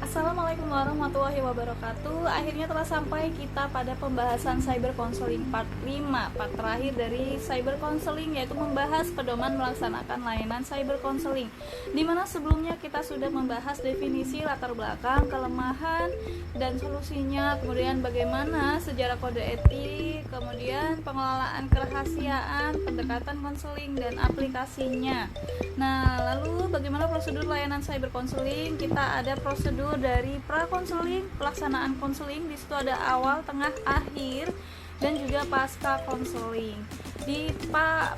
Assalamualaikum warahmatullahi wabarakatuh. Akhirnya telah sampai kita pada pembahasan cyber counseling part 5, part terakhir dari cyber counseling, yaitu membahas pedoman melaksanakan layanan cyber counseling. Dimana sebelumnya kita sudah membahas definisi, latar belakang, kelemahan dan solusinya, kemudian bagaimana sejarah kode etik, kemudian pengelolaan kerahasiaan, pendekatan konseling dan aplikasinya. Nah, lalu bagaimana prosedur layanan cyber counseling? Kita ada prosedur dari pra konseling, pelaksanaan konseling, di situ ada awal, tengah, akhir, dan juga pasca konseling. Di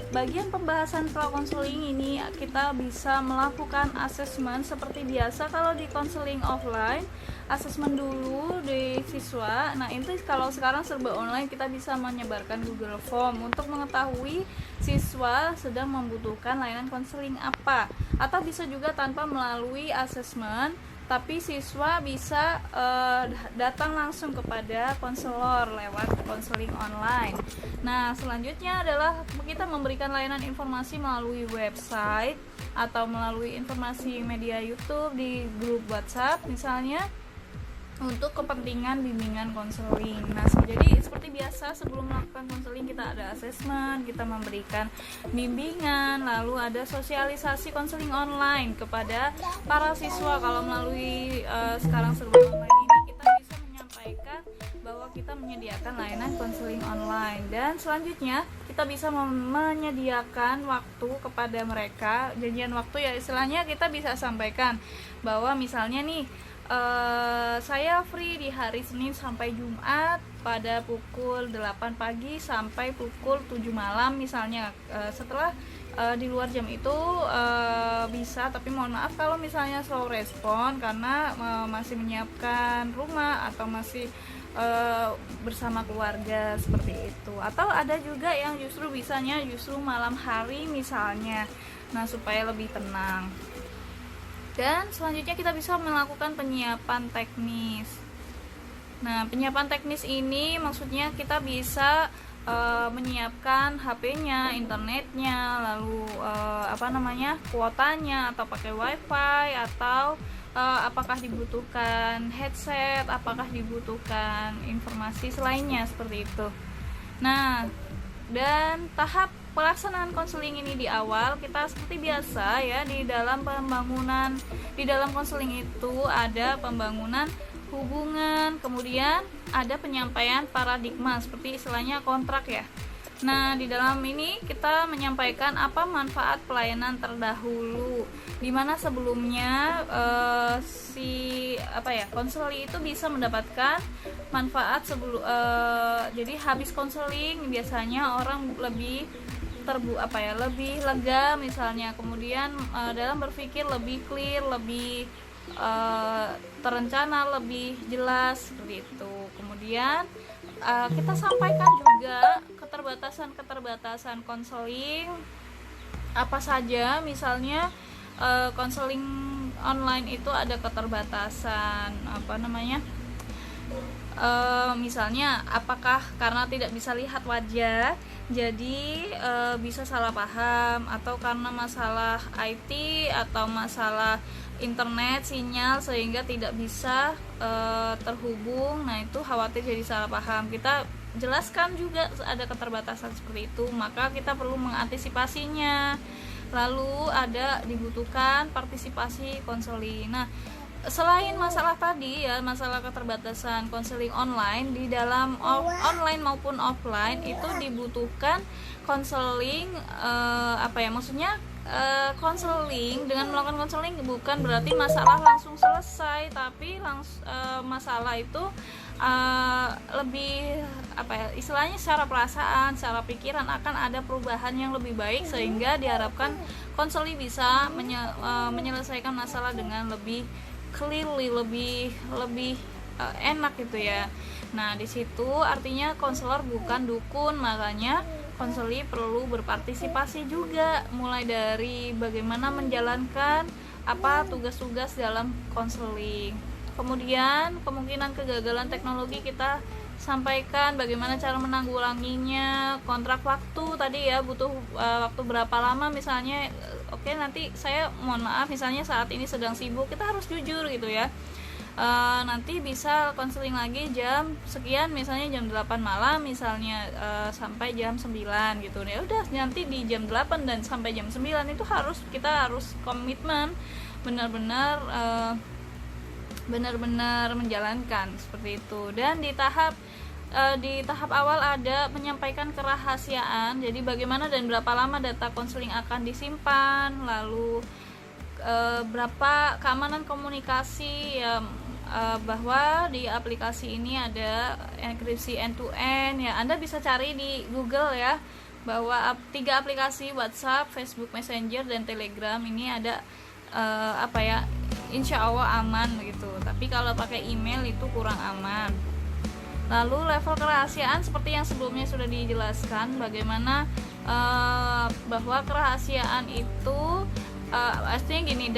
bagian pembahasan pra konseling ini kita bisa melakukan asesmen seperti biasa. Kalau di konseling offline, asesmen dulu di siswa. Nah, itu kalau sekarang serba online, kita bisa menyebarkan Google Form untuk mengetahui siswa sedang membutuhkan layanan konseling apa, atau bisa juga tanpa melalui asesmen, tapi siswa bisa datang langsung kepada konselor lewat konseling online. Nah, selanjutnya adalah kita memberikan layanan informasi melalui website atau melalui informasi media YouTube, di grup WhatsApp misalnya, untuk kepentingan bimbingan konseling. Nah, jadi seperti biasa sebelum melakukan konseling kita ada asesmen, kita memberikan bimbingan, lalu ada sosialisasi konseling online kepada para siswa. Kalau melalui sekarang serba online ini, kita bisa menyampaikan bahwa kita menyediakan layanan konseling online, dan selanjutnya kita bisa menyediakan waktu kepada mereka, janjian waktu ya istilahnya. Kita bisa sampaikan bahwa misalnya nih, saya free di hari Senin sampai Jumat pada pukul 8 pagi sampai pukul 7 malam misalnya. Setelah di luar jam itu bisa, tapi mohon maaf kalau misalnya slow respon karena masih menyiapkan rumah atau masih bersama keluarga, seperti itu. Atau ada juga yang justru bisanya justru malam hari misalnya, nah supaya lebih tenang. Dan selanjutnya kita bisa melakukan penyiapan teknis. Nah, penyiapan teknis ini maksudnya kita bisa menyiapkan HP-nya, internetnya, lalu kuotanya, atau pakai wifi, atau apakah dibutuhkan headset, apakah dibutuhkan informasi selainnya, seperti itu. Nah, dan tahap pelaksanaan konseling ini di awal kita seperti biasa ya, di dalam konseling itu ada pembangunan hubungan, kemudian ada penyampaian paradigma, seperti istilahnya kontrak ya. Nah, di dalam ini kita menyampaikan apa manfaat pelayanan terdahulu, dimana sebelumnya konseling itu bisa mendapatkan manfaat sebelum jadi habis konseling biasanya orang lebih lebih lega misalnya, kemudian dalam berpikir lebih clear, lebih terencana, lebih jelas, seperti itu. Kemudian kita sampaikan juga keterbatasan konseling apa saja. Misalnya konseling online itu ada keterbatasan misalnya apakah karena tidak bisa lihat wajah jadi bisa salah paham, atau karena masalah IT atau masalah internet sinyal sehingga tidak bisa terhubung. Nah, itu khawatir jadi salah paham. Kita jelaskan juga ada keterbatasan seperti itu, maka kita perlu mengantisipasinya. Lalu ada dibutuhkan partisipasi konseling. Nah, selain masalah tadi ya, masalah keterbatasan konseling online, di dalam online maupun offline itu dibutuhkan konseling konseling. Dengan melakukan konseling bukan berarti masalah langsung selesai, tapi masalah itu lebih istilahnya secara perasaan, secara pikiran akan ada perubahan yang lebih baik, sehingga diharapkan konseling bisa menyelesaikan masalah dengan lebih clearly, lebih enak gitu ya. Nah, di situ artinya konselor bukan dukun, makanya konseling perlu berpartisipasi juga, mulai dari bagaimana menjalankan tugas-tugas dalam konseling. Kemudian kemungkinan kegagalan teknologi kita sampaikan, bagaimana cara menanggulanginya, kontrak waktu tadi ya, butuh waktu berapa lama misalnya. Oke, nanti saya mohon maaf misalnya saat ini sedang sibuk, kita harus jujur gitu ya. nanti bisa konseling lagi jam sekian, misalnya jam 8 malam misalnya, sampai jam 9 gitu. Ya udah, nanti di jam 8 dan sampai jam 9 itu kita harus komitmen benar-benar menjalankan seperti itu. Dan di tahap awal ada menyampaikan kerahasiaan, jadi bagaimana dan berapa lama data konseling akan disimpan, lalu berapa keamanan komunikasi ya, bahwa di aplikasi ini ada enkripsi end to end ya. Anda bisa cari di Google ya, bahwa 3 aplikasi WhatsApp, Facebook Messenger, dan Telegram ini ada insya Allah aman gitu. Tapi kalau pakai email itu kurang aman. Lalu level kerahasiaan seperti yang sebelumnya sudah dijelaskan, bagaimana bahwa kerahasiaan itu artinya gini,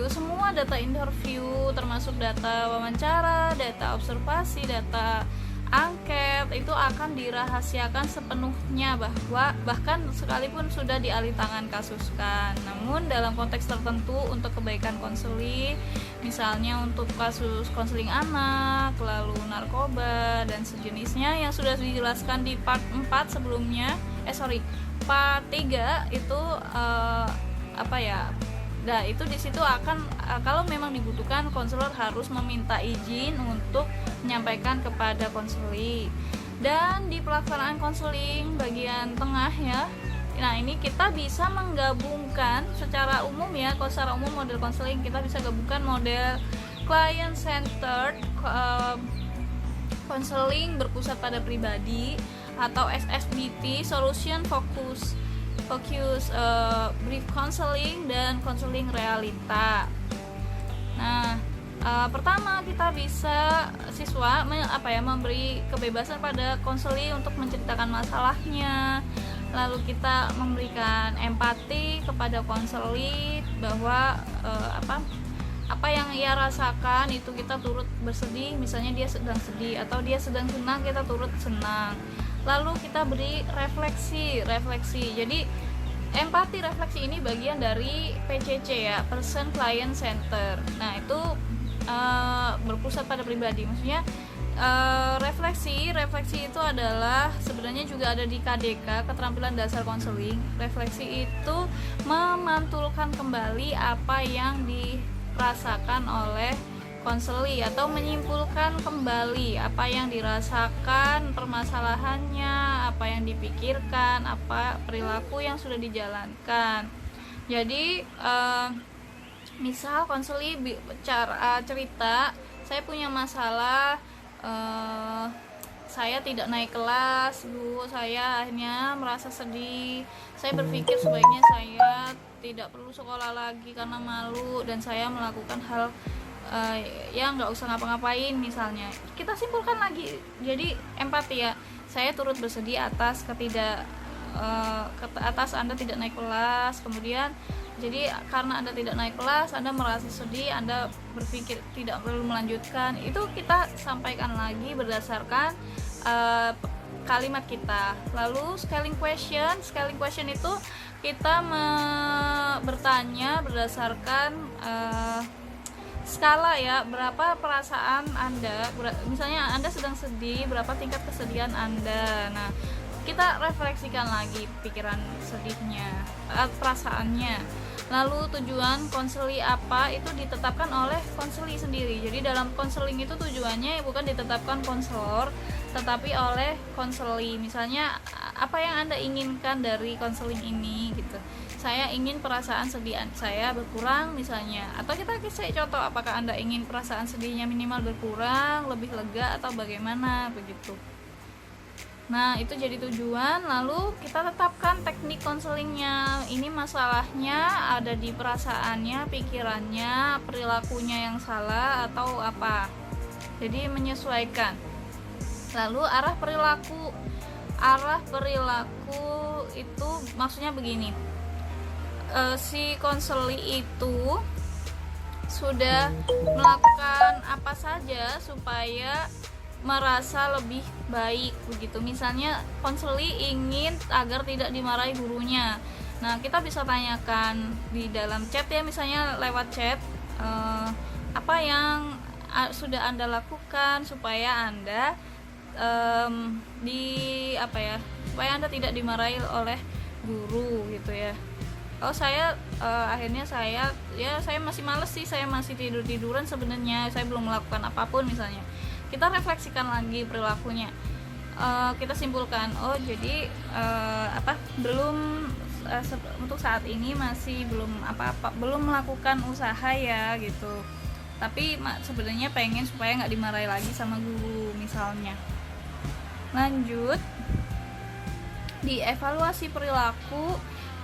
semua data interview termasuk data wawancara, data observasi, data angket itu akan dirahasiakan sepenuhnya, bahkan sekalipun sudah dialih tangan kasuskan. Namun dalam konteks tertentu untuk kebaikan konseling, misalnya untuk kasus konseling anak, lalu narkoba dan sejenisnya yang sudah dijelaskan di part 4 sebelumnya, part 3 itu Nah, itu di situ akan kalau memang dibutuhkan, konselor harus meminta izin untuk menyampaikan kepada konseling. Dan di pelaksanaan konseling bagian tengah ya. Nah, ini kita bisa menggabungkan secara umum ya, kalau secara umum model konseling kita bisa gabungkan model client centered konseling berpusat pada pribadi, atau SFBT, solution focus brief counseling, dan konseling realita. Nah, pertama kita bisa memberi kebebasan pada konseling untuk menceritakan masalahnya. Lalu kita memberikan empati kepada konseling bahwa apa yang ia rasakan itu kita turut bersedih, misalnya dia sedang sedih atau dia sedang senang, kita turut senang. Lalu kita beri refleksi. Jadi empati refleksi ini bagian dari PCC ya, person client center. Nah, itu berpusat pada pribadi. Maksudnya refleksi itu adalah sebenarnya juga ada di KDK, keterampilan dasar konseling. Refleksi itu memantulkan kembali apa yang dirasakan oleh konseli, atau menyimpulkan kembali apa yang dirasakan, permasalahannya, apa yang dipikirkan, apa perilaku yang sudah dijalankan. Jadi misal konseli cerita, saya punya masalah, saya tidak naik kelas Bu, saya akhirnya merasa sedih, saya berpikir sebaiknya saya tidak perlu sekolah lagi karena malu, dan saya melakukan hal nggak usah ngapa-ngapain misalnya. Kita simpulkan lagi, jadi empati ya, saya turut bersedih atas atas Anda tidak naik kelas. Kemudian jadi karena Anda tidak naik kelas, Anda merasa sedih, Anda berpikir tidak perlu melanjutkan. Itu kita sampaikan lagi berdasarkan kalimat kita. Lalu scaling question itu kita bertanya berdasarkan skala ya, berapa perasaan Anda, misalnya Anda sedang sedih, berapa tingkat kesedihan Anda. Nah, kita refleksikan lagi pikiran sedihnya, perasaannya. Lalu tujuan konseli apa itu ditetapkan oleh konseli sendiri. Jadi dalam konseling itu tujuannya bukan ditetapkan konselor, tetapi oleh konseli. Misalnya apa yang Anda inginkan dari konseling ini gitu. Saya ingin perasaan sedih saya berkurang misalnya, atau kita kasih contoh, apakah Anda ingin perasaan sedihnya minimal berkurang, lebih lega, atau bagaimana begitu. Nah, itu jadi tujuan. Lalu kita tetapkan teknik konselingnya. Ini masalahnya ada di perasaannya, pikirannya, perilakunya yang salah atau apa. Jadi menyesuaikan. Lalu arah perilaku itu maksudnya begini. Si konseli itu sudah melakukan apa saja supaya merasa lebih baik begitu. Misalnya konseli ingin agar tidak dimarahi gurunya. Nah, kita bisa tanyakan di dalam chat ya, misalnya lewat chat, apa yang sudah Anda lakukan supaya Anda supaya Anda tidak dimarahi oleh guru gitu ya. Kalau saya akhirnya saya masih males sih, saya masih tiduran sebenarnya, saya belum melakukan apapun misalnya. Kita refleksikan lagi perilakunya. Kita simpulkan, jadi belum untuk saat ini masih belum belum melakukan usaha ya gitu. Tapi sebenarnya pengen supaya nggak dimarahi lagi sama guru misalnya. Lanjut, di evaluasi perilaku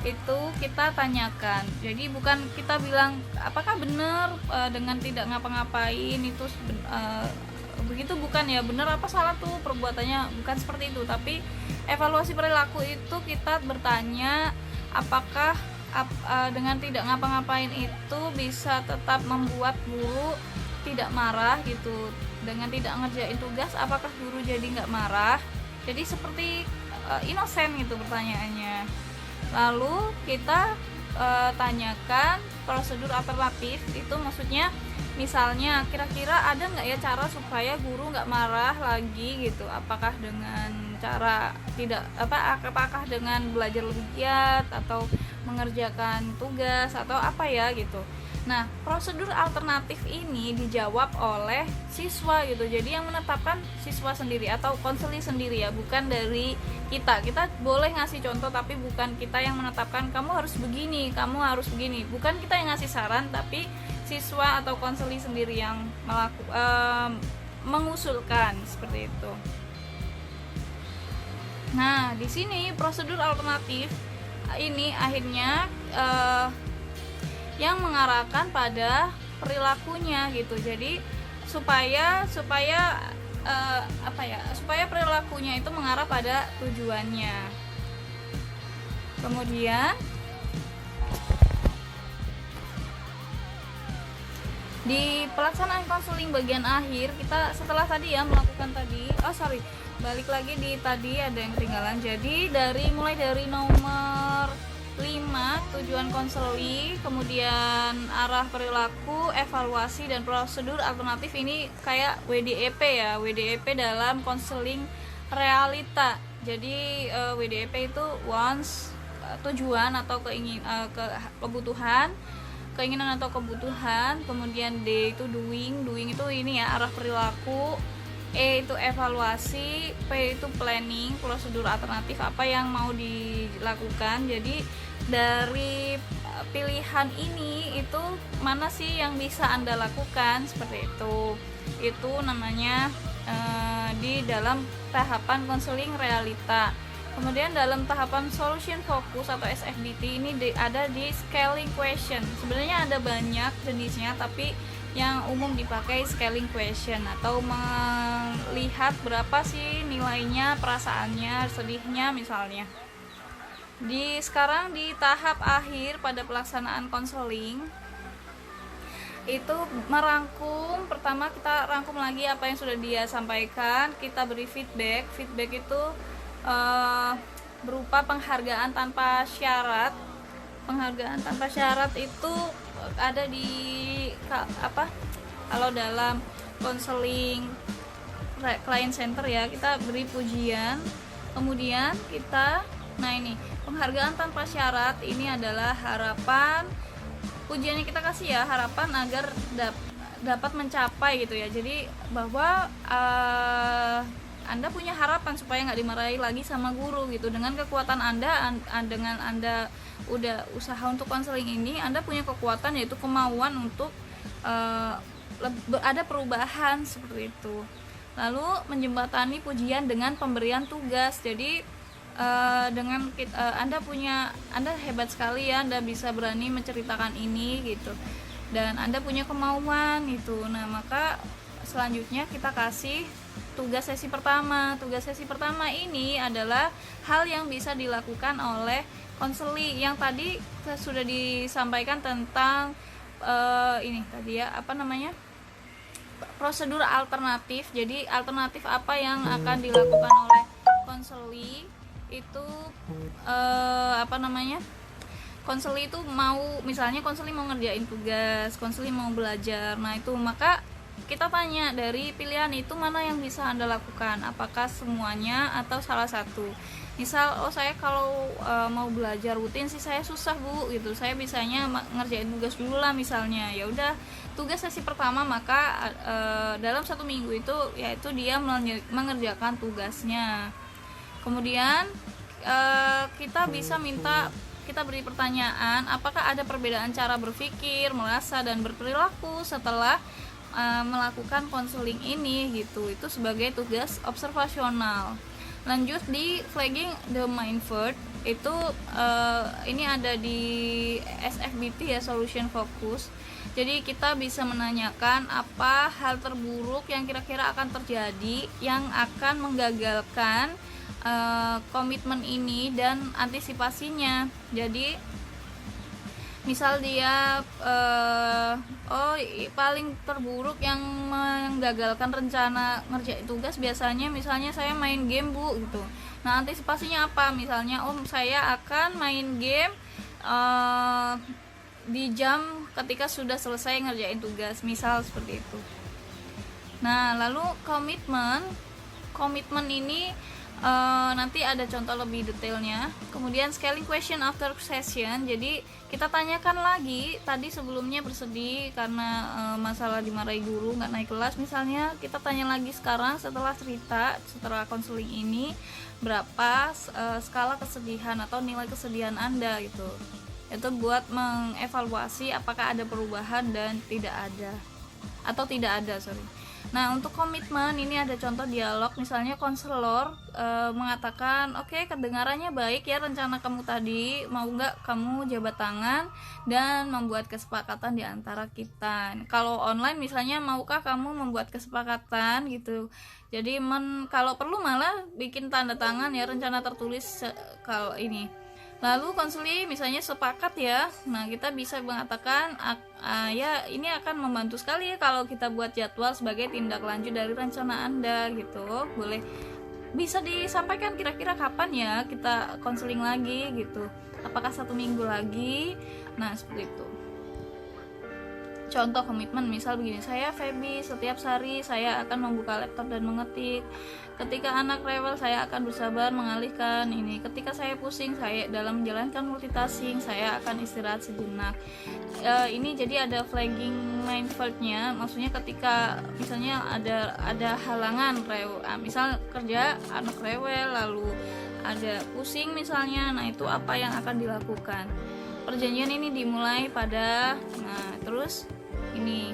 itu kita tanyakan. Jadi bukan kita bilang apakah benar dengan tidak ngapa-ngapain itu begitu, bukan ya, benar apa salah tuh perbuatannya, bukan seperti itu. Tapi evaluasi perilaku itu kita bertanya apakah dengan tidak ngapa-ngapain itu bisa tetap membuat guru tidak marah gitu. Dengan tidak ngerjain tugas apakah guru jadi nggak marah, jadi seperti inosen gitu pertanyaannya. Lalu kita tanyakan prosedur alternatif, itu maksudnya misalnya kira-kira ada nggak ya cara supaya guru nggak marah lagi gitu, apakah dengan cara apakah dengan belajar lebih giat atau mengerjakan tugas atau apa ya gitu. Nah, prosedur alternatif ini dijawab oleh siswa gitu. Jadi yang menetapkan siswa sendiri atau konseling sendiri ya, bukan dari kita. Kita boleh ngasih contoh tapi bukan kita yang menetapkan kamu harus begini, kamu harus begini. Bukan kita yang ngasih saran, tapi siswa atau konseling sendiri yang mengusulkan seperti itu. Nah, di sini prosedur alternatif ini akhirnya yang mengarahkan pada perilakunya gitu. Jadi supaya perilakunya itu mengarah pada tujuannya. Kemudian di pelaksanaan konseling bagian akhir, kita setelah tadi ya melakukan tadi, balik lagi di tadi ada yang ketinggalan. Jadi mulai dari nomor 5, tujuan konseling, kemudian arah perilaku, evaluasi, dan prosedur alternatif. Ini kayak WDEP ya, WDEP dalam konseling realita. Jadi WDEP itu wants, tujuan atau keinginan atau kebutuhan, kemudian D itu doing itu ini ya arah perilaku, E itu evaluasi, P itu planning, prosedur alternatif apa yang mau dilakukan. Jadi dari pilihan ini itu mana sih yang bisa Anda lakukan, seperti itu namanya di dalam tahapan konseling realita. Kemudian dalam tahapan solution focus atau SFDT ini ada di scaling question. Sebenarnya ada banyak jenisnya, tapi yang umum dipakai scaling question atau melihat berapa sih nilainya, perasaannya, sedihnya misalnya. Sekarang di tahap akhir pada pelaksanaan konseling itu merangkum. Pertama kita rangkum lagi apa yang sudah dia sampaikan, kita beri feedback itu berupa penghargaan tanpa syarat. Penghargaan tanpa syarat itu ada di kalau dalam konseling client center ya, kita beri pujian, kemudian kita ini penghargaan tanpa syarat ini adalah harapan, pujiannya kita kasih ya, harapan agar dapat mencapai gitu ya. Jadi bahwa Anda punya harapan supaya nggak dimarahi lagi sama guru gitu. Dengan kekuatan dengan Anda udah usaha untuk konseling ini, Anda punya kekuatan, yaitu kemauan untuk ada perubahan seperti itu. Lalu menjembatani pujian dengan pemberian tugas. Jadi dengan Anda hebat sekali ya, Anda bisa berani menceritakan ini gitu, dan Anda punya kemauan itu. Nah, maka selanjutnya kita kasih tugas sesi pertama. Tugas sesi pertama ini adalah hal yang bisa dilakukan oleh konseli. Yang tadi sudah disampaikan tentang ini tadi ya, prosedur alternatif. Jadi alternatif apa yang akan dilakukan oleh konseli itu konseli itu misalnya konseli mau ngerjain tugas, konseli mau belajar. Nah itu maka kita tanya dari pilihan itu mana yang bisa Anda lakukan, apakah semuanya atau salah satu. Misal, oh saya kalau mau belajar rutin sih saya susah Bu gitu, saya bisanya ngerjain tugas dulu lah misalnya. Ya udah, tugas sesi pertama maka dalam 1 minggu itu yaitu dia mengerjakan tugasnya. Kemudian kita bisa kita beri pertanyaan, apakah ada perbedaan cara berpikir, merasa, dan berperilaku setelah melakukan konseling ini gitu. Itu sebagai tugas observasional. Lanjut di flagging the mindset itu ini ada di SFBT ya, solution focus. Jadi kita bisa menanyakan apa hal terburuk yang kira-kira akan terjadi yang akan menggagalkan komitmen ini dan antisipasinya. Jadi misal dia paling terburuk yang menggagalkan rencana ngerjain tugas biasanya misalnya saya main game Bu gitu. Nah antisipasinya apa, misalnya saya akan main game di jam ketika sudah selesai ngerjain tugas, misal seperti itu. Nah lalu komitmen ini nanti ada contoh lebih detailnya. Kemudian scaling question after session, jadi kita tanyakan lagi, tadi sebelumnya bersedih karena masalah dimarahi guru nggak naik kelas misalnya, kita tanya lagi sekarang setelah konseling ini berapa skala kesedihan atau nilai kesedihan Anda gitu. Itu buat mengevaluasi apakah ada perubahan dan tidak ada. Nah untuk komitmen ini ada contoh dialog, misalnya konselor mengatakan oke, kedengarannya baik ya rencana kamu tadi, mau nggak kamu jabat tangan dan membuat kesepakatan di antara kita. Kalau online misalnya, maukah kamu membuat kesepakatan gitu. Jadi kalau perlu malah bikin tanda tangan ya rencana tertulis kalau ini. Lalu konseling misalnya sepakat ya, nah kita bisa mengatakan ya ini akan membantu sekali ya kalau kita buat jadwal sebagai tindak lanjut dari rencana Anda gitu. Boleh bisa disampaikan kira-kira kapan ya kita konseling lagi gitu, apakah 1 minggu lagi. Nah seperti itu. Contoh komitmen misal begini, saya Feby, setiap hari saya akan membuka laptop dan mengetik. Ketika anak rewel saya akan bersabar mengalihkan ini. Ketika saya pusing, saya dalam menjalankan multitasking saya akan istirahat sejenak. Ini jadi ada flagging mindfulnya, maksudnya ketika misalnya ada halangan misal kerja anak rewel lalu ada pusing misalnya, nah itu apa yang akan dilakukan. Perjanjian ini dimulai pada terus ini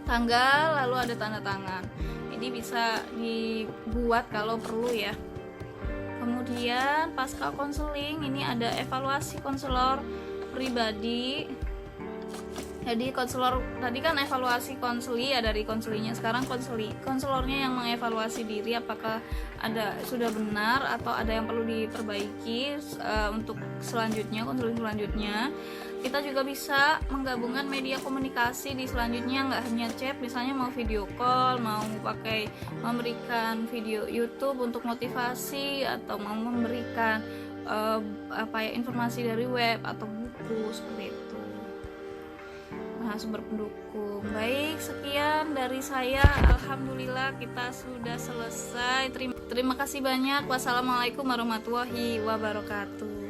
tanggal lalu ada tanda tangan. Ini bisa dibuat kalau perlu ya. Kemudian pasca konseling ini ada evaluasi konselor pribadi. Jadi konselor tadi kan evaluasi konseli ya dari konselinya, sekarang konselornya yang mengevaluasi diri apakah sudah benar atau ada yang perlu diperbaiki untuk konseling selanjutnya. Kita juga bisa menggabungkan media komunikasi di selanjutnya, nggak hanya chat, misalnya mau video call, mau memberikan video YouTube untuk motivasi, atau mau memberikan informasi dari web atau buku seperti itu. Nah, sumber pendukung. Baik, sekian dari saya. Alhamdulillah kita sudah selesai. Terima kasih banyak. Wassalamualaikum warahmatullahi wabarakatuh.